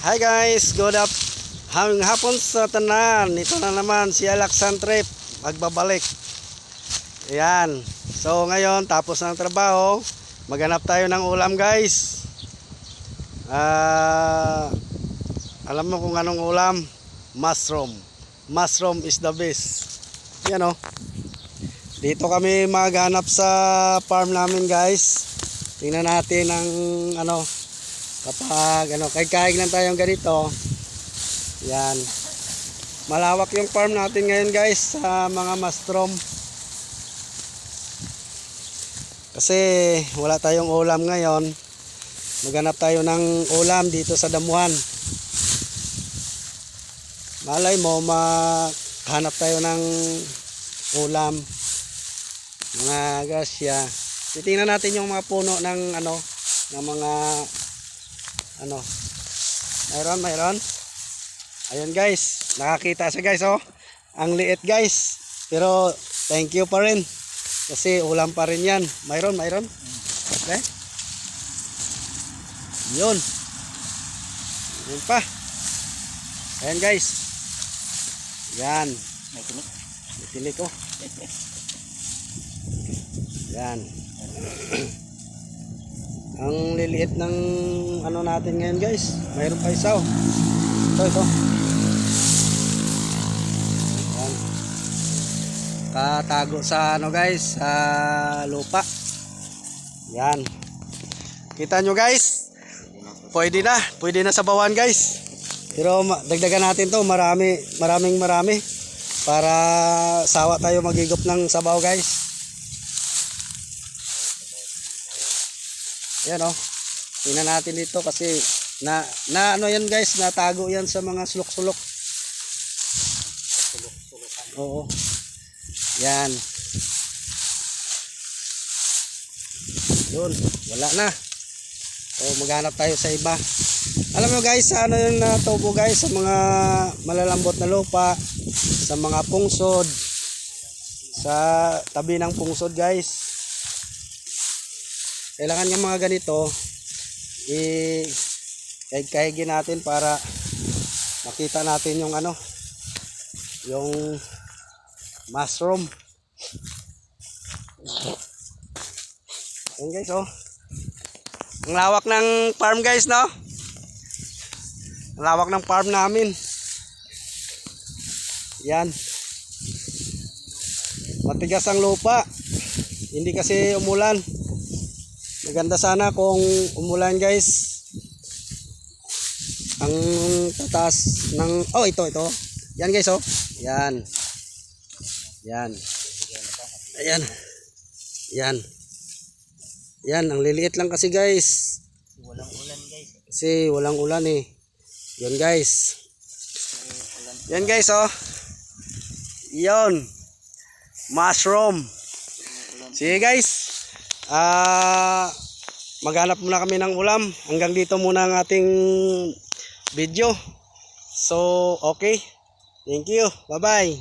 Hi guys, hanging hapon sa tanan. Ito na naman si Alexandre magbabalik. Ayan. So ngayon tapos ng trabaho, maghanap tayo ng ulam guys. Alam mo kung anong ulam? Mushroom. Mushroom is the best. Yan o. Dito kami maghanap sa farm namin guys. Tingnan natin ang kapag kahig lang tayong ganito. Yan, malawak yung farm natin ngayon guys sa mga mushroom, kasi wala tayong ulam ngayon. Maghanap tayo ng ulam dito sa damuhan. Malay mo makahanap tayo ng ulam, mga gasya. Titingnan natin yung mga puno ng ng mga mayroon. Ayun guys, nakakita siya guys oh. Ang liit guys, pero thank you pa rin kasi ulam pa rin yan. Mayroon. Okay. Yun pa. Ayan guys. Yan. May tinik oh. Yan. Ang liliit ng natin ngayon guys. Mayroon pa isa oh. Ito. Yan. Katago sa guys, sa lupa. Yan. Kita nyo guys. Pwede na sa bawan guys. Pero dagdagan natin to, maraming para sawa tayo magigop ng sabaw guys. Yan oh. Tingnan natin dito kasi na yan guys, natago yan sa mga sulok-sulok. Oo. Yan. Yun, wala na. So maghanap tayo sa iba. Alam mo guys, sa yung natubo guys, sa mga malalambot na lupa, sa mga pungsod, sa tabi ng pungsod guys. Kailangan yung mga ganito kahigin natin para makita natin yung yung mushroom. Ayan guys oh. Ang lawak ng farm guys no. Ang lawak ng farm namin. Yan. Matigas ang lupa. Hindi kasi umulan. Maganda sana kung umulan guys. Ang tatas ng ito. Yan guys oh. Yan. Yan, ang liliit lang kasi guys. Walang ulan guys. Kasi walang ulan eh. Yan guys. Yan guys oh. Yan. Mushroom. Sige guys. Maghanap muna kami ng ulam. Hanggang dito muna ang ating video. So, okay. Thank you. Bye-bye.